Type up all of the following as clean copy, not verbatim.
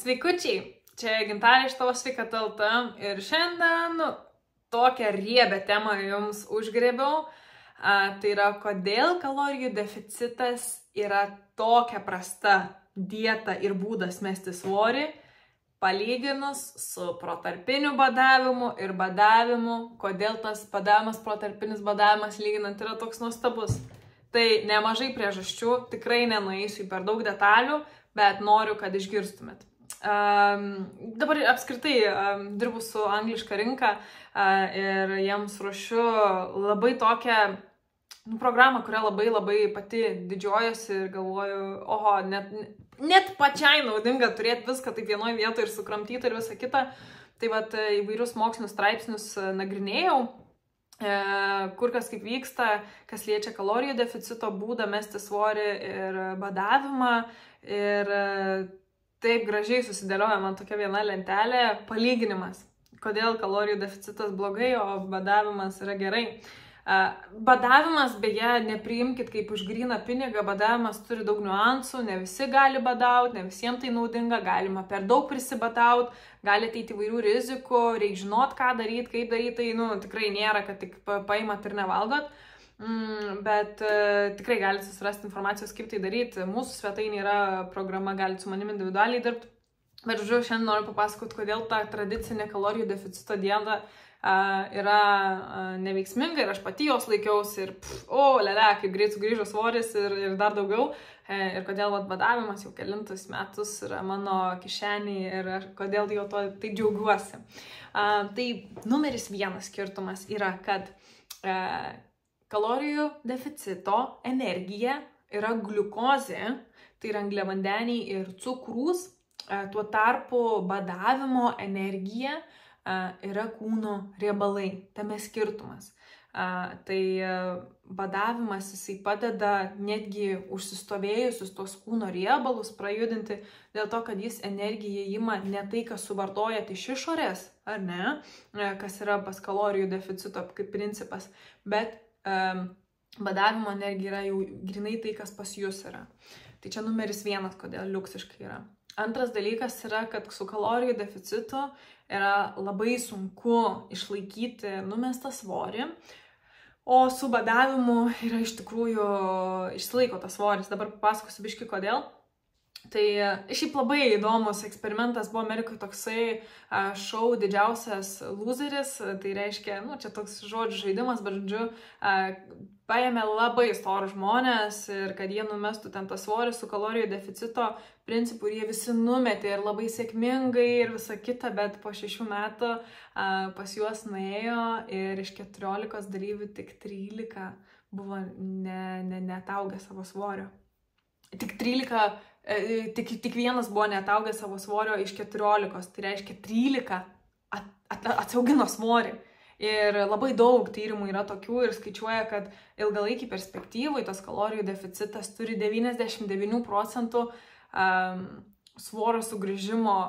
Sveikučiai, čia Gintarė iš tavo sveikata LT ir šiandien tokią riebę temą jums užgrėbiau. Tai yra, kodėl kalorijų deficitas yra tokia prasta dieta ir būdas mesti svorį, palyginus su protarpiniu badavimu ir badavimu, kodėl tas badavimas, protarpinis badavimas lyginant yra toks nuostabus. Tai nemažai priežasčių, tikrai nenueisiu į per daug detalių, bet noriu, kad išgirstumėt. Dabar apskritai dirbu su angliška rinka ir jiems ruošiu labai tokią programą, kurią labai pati didžiuojuosi ir galvoju, oho, net pačiai naudinga turėti viską taip vienoje vietoje ir sukramtyti ir visą kitą. Tai vat įvairius mokslinius straipsnius nagrinėjau, kur kas kaip vyksta, kas liečia kalorijų deficito būdą, mesti svorį ir badavimą. Ir taip gražiai susidėlioja man tokia viena lentelė, palyginimas, kodėl kalorijų deficitas blogai, o badavimas yra gerai. Badavimas, beje, nepriimkit kaip už gryną pinigą, badavimas turi daug niuansų, ne visi gali badauti, ne visiems tai naudinga, galima per daug prisibadauti, gali ateiti įvairių rizikų, reikia žinot, ką daryti, kaip daryti, tai tikrai nėra, kad tik paimat ir nevalgot. Bet tikrai galite susirasti informacijos, kaip tai daryti. Mūsų svetainė yra programa, galite su manimi individualiai dirbti. Bet žodžiu, šiandien noriu papasakoti, kodėl ta tradicinė kalorijų deficito dieta yra neveiksminga ir aš pati jos laikiausi ir kaip greit sugrįžo svoris ir dar daugiau. Ir kodėl badavimas jau kelintus metus yra mano kišenį ir kodėl jo to taip džiaugiuosi. Tai numeris vienas skirtumas yra, kad kalorijų deficito energija yra gliukozė, tai yra angliavandeniai ir cukrus, tuo tarpu badavimo energija yra kūno riebalai, tame skirtumas. Tai badavimas jisai padeda netgi užsistovėjusius tos kūno riebalus prajudinti, dėl to, kad jis energiją ima ne tai, kas suvartojat iš išorės, ar ne, kas yra pas kalorijų deficito kaip principas, bet badavimo energija yra jau grinai tai, kas pas jūs yra. Tai čia numeris vienas, kodėl liuksiškai yra. Antras dalykas yra, kad su kalorijų deficitu yra labai sunku išlaikyti numestą svorį, o su badavimu yra iš tikrųjų išsilaiko tas svoris. Dabar papasakosiu biškį kodėl. Tai šiaip labai įdomus eksperimentas buvo Amerikoje toksai šou Didžiausias loseris, tai reiškia, čia toks žodžių žaidimas, bet žodžiu, paėmė labai storų žmonės ir kad jie numestų ten tą svorį su kalorijų deficito principu ir jie visi numetė ir labai sėkmingai ir visa kita, bet po 6 metų pas juos nuėjo ir iš 14 dalyvių tik 13 buvo neataugę savo svorio. Tik 13, tik vienas buvo neataugęs savo svorio iš 14, tai reiškia 13 atsiaugino svorį. Ir labai daug tyrimų yra tokių ir skaičiuoja, kad ilgalaikį perspektyvui tas kalorijų deficitas turi 99% svorio sugrįžimo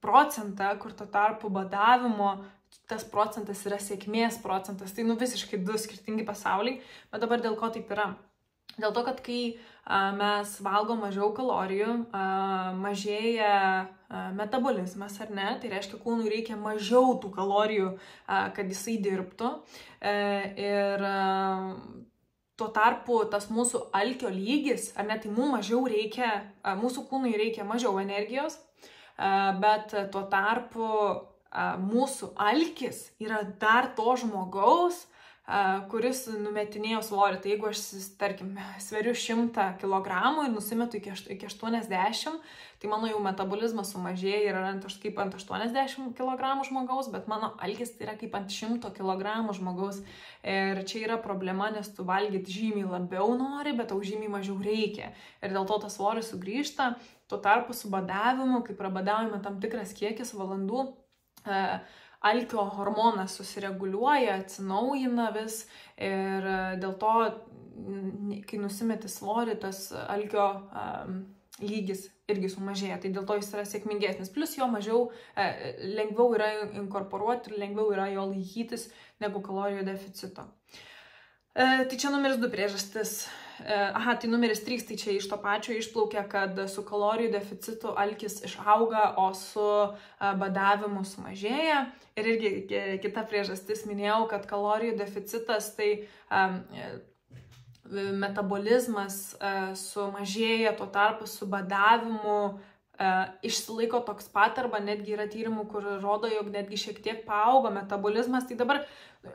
procentą, kur tuo tarpu badavimo tas procentas yra sėkmės procentas. Tai visiškai du skirtingi pasauliai, bet dabar dėl ko taip yra? Dėl to, kad kai mes valgom mažiau kalorijų, mažėja metabolizmas, ar ne? Tai reiškia, kūnui reikia mažiau tų kalorijų, kad jisai dirbtų. Ir tuo tarpu tas mūsų alkio lygis, ar ne, tai mūsų kūnui reikia mažiau energijos, bet tuo tarpu mūsų alkis yra dar to žmogaus, kuris numetinėjo svorį. Tai jeigu aš, tarkim, sveriu 100 kg ir nusimetu iki 80, tai mano jau metabolizmas sumažėja ir yra kaip ant 80 kg žmogaus, bet mano alkis tai yra kaip ant 100 kg žmogaus. Ir čia yra problema, nes tu valgyti žymiai labiau nori, bet tau žymiai mažiau reikia. Ir dėl to tas svoris sugrįžta. Tuo tarpu su badavimu, kai prabadaujame tam tikras kiekis valandų, alkio hormonas susireguliuoja, atsinaujina vis ir dėl to, kai nusimeti svorį, tas alkio lygis irgi sumažėja, tai dėl to jis yra sėkmingesnis. Plus jo lengviau yra inkorporuoti ir lengviau yra jo laikytis negu kalorijų deficito. Tai čia numeris 2 priežastis. tai numeris 3, tai čia iš to pačio išplaukia, kad su kalorijų deficitu alkis išauga, o su badavimu sumažėja. Ir irgi kita priežastis minėjau, kad kalorijų deficitas tai metabolizmas sumažėja, tuo tarpu su badavimu išsilaiko toks pat, arba netgi yra tyrimų, kur rodo, jog netgi šiek tiek paaugo metabolizmas. Tai dabar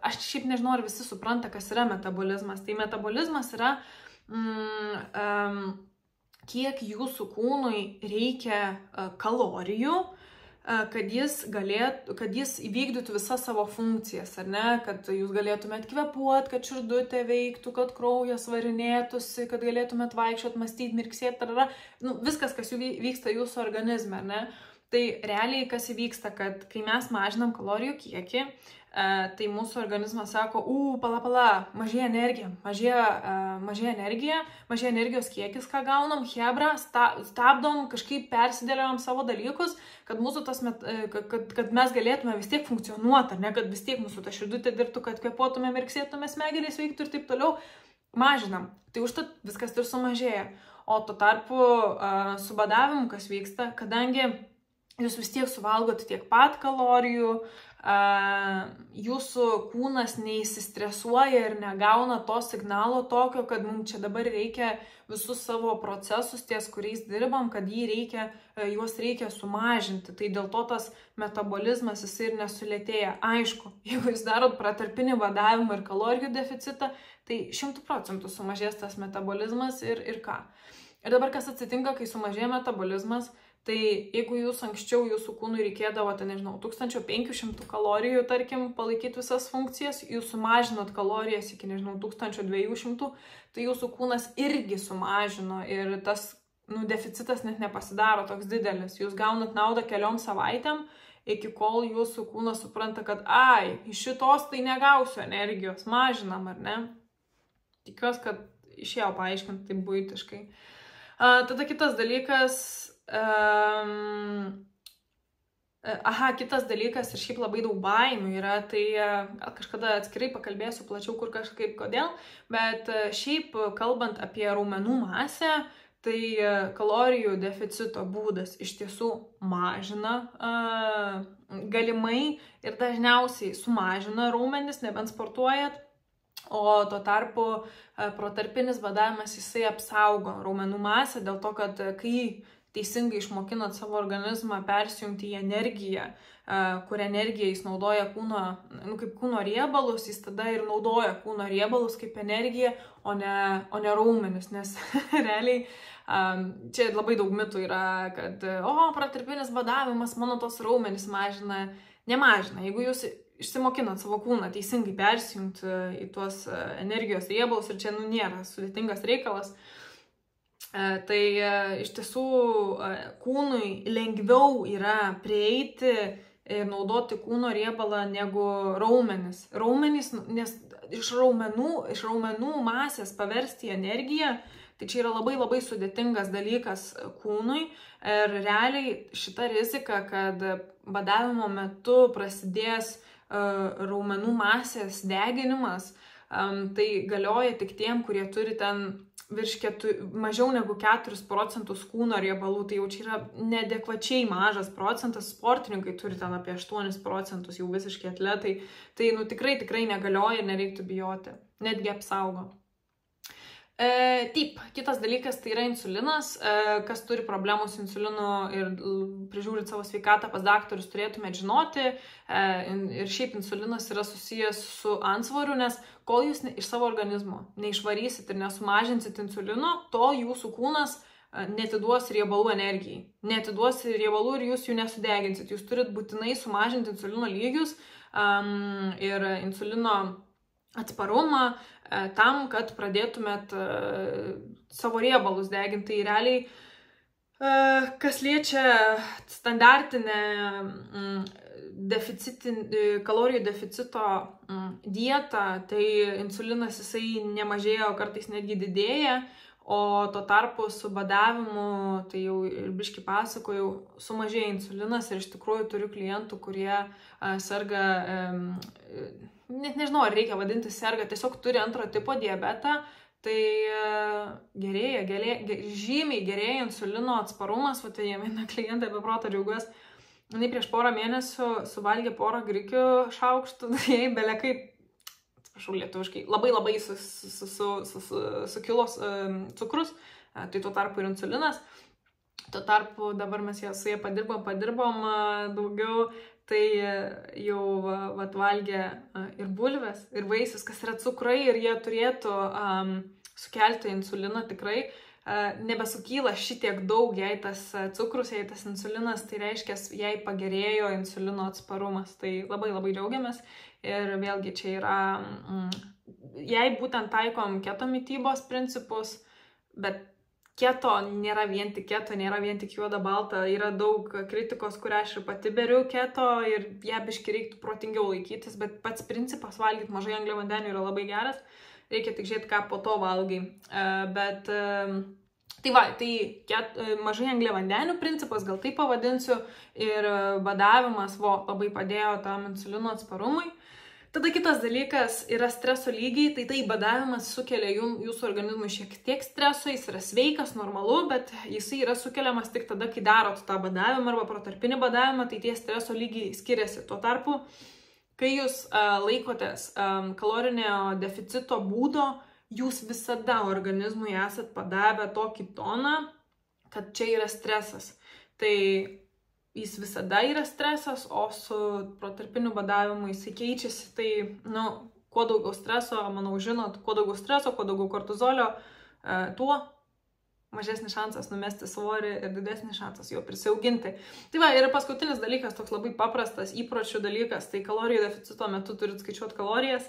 aš šiaip nežinau, ar visi supranta, kas yra metabolizmas. Tai metabolizmas yra kiek jūsų kūnui reikia kalorijų, kad jis įvykdytų visas savo funkcijas, ar ne, kad jūs galėtumėt kvėpuoti, kad širdutė veiktų, kad kraujas varinėtųsi, kad galėtumėt vaikščiot, mąstyti, mirksėti, viskas, kas vyksta jūsų organizme, ar ne. Tai realiai kas įvyksta, kad kai mes mažinam kalorijų kiekį, tai mūsų organizmas sako, pala, mažėja energija, mažėja energijos kiekis, ką gaunam, hebra, stabdom, kažkaip persidėliojam savo dalykus, kad mūsų kad mes galėtume vis tiek funkcionuoti, ar ne, kad vis tiek mūsų ta širdutė dirbtų, kad kvėpuotume, mirksėtume, smegenys veiktų ir taip toliau, mažinam. Tai užtat viskas ir sumažėja. O tuo tarpu su badavimu, kas vyksta, kadangi jūs vis tiek suvalgot tiek pat kalorijų, jūsų kūnas neįsistresuoja ir negauna to signalo tokio, kad mums čia dabar reikia visus savo procesus, ties kuriais dirbam, kad juos reikia sumažinti. Tai dėl to tas metabolizmas jis ir nesulėtėja. Aišku, jeigu jūs darot pratarpinį badavimą ir kalorijų deficitą, tai 100% sumažės tas metabolizmas ir ką. Ir dabar kas atsitinka, kai sumažėja metabolizmas, tai jeigu jūs anksčiau jūsų kūnui reikėdavo, 1500 kalorijų, tarkim, palaikyti visas funkcijas, jūs sumažinot kalorijas iki, 1200, tai jūsų kūnas irgi sumažino ir tas deficitas net nepasidaro toks didelis. Jūs gaunat naudą keliom savaitėm, iki kol jūsų kūnas supranta, kad iš šitos tai negausiu energijos, mažinam, ar ne? Tikiuosi, kad išėjau paaiškinti taip buitiškai. Tada kitas dalykas, kitas dalykas ir šiaip labai daug baimių yra, tai kažkada atskirai pakalbėsiu plačiau, kur kažkaip kodėl, bet šiaip kalbant apie raumenų masę, tai kalorijų deficito būdas iš tiesų mažina galimai ir dažniausiai sumažina raumenis, nebent sportuojat. O tuo tarpu protarpinis badavimas jisai apsaugo raumenų masę dėl to, kad kai teisingai išmokinat savo organizmą persijungti į energiją, kur energiją jis naudoja kaip kūno riebalus, jis tada ir naudoja kūno riebalus kaip energiją, o ne raumenis, nes realiai čia labai daug mitų yra, kad protarpinis badavimas mano tos raumenis mažina, nemažina. Jeigu jūs išsimokinat savo kūną teisingai persijungti į tuos energijos riebalus, ir čia nėra sudėtingas reikalas, tai iš tiesų kūnui lengviau yra prieiti ir naudoti kūno riebalą negu raumenis. Raumenys, nes iš raumenų masės paversti į energiją, tai čia yra labai labai sudėtingas dalykas kūnui ir realiai šita rizika, kad badavimo metu prasidės raumenų masės deginimas, tai galioja tik tiem, kurie turi ten mažiau negu 4% kūno riebalų, tai jau čia yra neadekvačiai mažas procentas, sportininkai turi ten apie 8%, jau visiškai atletai, tai tikrai negalioja ir nereiktų bijoti, netgi apsaugo. Taip, kitas dalykas tai yra insulinas, kas turi problemų su insulinu ir prižiūrit savo sveikatą pas daktarus, turėtumėt žinoti, ir šiaip insulinas yra susijęs su antsvoriu, nes kol jūs iš savo organizmo neišvarysit ir nesumažinsit insulino, tol jūsų kūnas netiduos riebalų energijai, netiduos riebalų ir jūs jų nesudeginsit, jūs turit būtinai sumažinti insulino lygius ir insulino atsparumą tam, kad pradėtumėt savo riebalus deginti. Tai realiai, kas liečia standartinę kalorijų deficito dietą, tai insulinas jisai nemažėja, o kartais netgi didėja, o tuo tarpu su badavimu, tai jau ir biškį pasakojau, sumažėja insulinas ir iš tikrųjų turiu klientų, kurie serga, net nežinau, ar reikia vadinti serga, tiesiog turi antro tipo diabetą, tai žymiai gerėja insulino atsparumas, tai viena klientė apie protą džiaugiuosi, jinai prieš porą mėnesių suvalgė porą grikių šaukštų, jai belekai, atsiprašau lietuviškai, labai sukilo cukrus, tai tuo tarpu ir insulinas. Tuo tarpu dabar mes su jie padirbom daugiau, tai jau valgė ir bulves, ir vaisius, kas yra cukrai, ir jie turėtų sukelti insuliną tikrai. Nebesukyla šitiek daug, jei tas cukrus, jei tas insulinas, tai reiškia, jei pagerėjo insulino atsparumas. Tai labai džiaugiamės. Ir vėlgi čia yra, jei būtent taikom keto mitybos principus, bet keto nėra vien tik keto, nėra vien tik juoda balta, yra daug kritikos, kurią aš ir pati beriu keto ir ją biškį reiktų protingiau laikytis, bet pats principas valgyti mažai angliavandenių yra labai geras, reikia tik žiūrėti, ką po to valgai. Tai mažai angliavandenių principas, gal taip pavadinsiu, ir badavimas labai padėjo tam insulino atsparumui. Tada kitas dalykas yra streso lygiai, tai badavimas sukelia jūsų organizmui šiek tiek streso, jis yra sveikas, normalu, bet jisai yra sukeliamas tik tada, kai darot tą badavimą arba protarpinį badavimą, tai tie streso lygiai skiriasi. Tuo tarpu, kai jūs laikotės kalorinio deficito būdo, jūs visada organizmui esat padavę tokį toną, kad čia yra stresas. Tai jis visada yra stresas, o su protarpiniu badavimu jisai keičiasi, tai, kuo daugiau streso, manau, žinot, kuo daugiau streso, kuo daugiau kortizolio, tuo mažesnis šansas numesti svorį ir didesnis šansas jo prisiauginti. Tai ir paskutinis dalykas, toks labai paprastas įpročių dalykas, tai kalorijų deficito metu turit skaičiuoti kalorijas,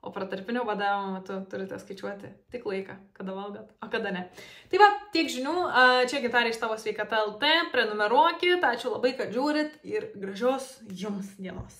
o protarpinio badavimo metu turite skaičiuoti tik laiką, kada valgat, o kada ne. Tai tiek žinių, čia Gintarė iš Tavo sveikata LT, prenumeruokit, ačiū labai, kad žiūrit ir gražios jums dienos.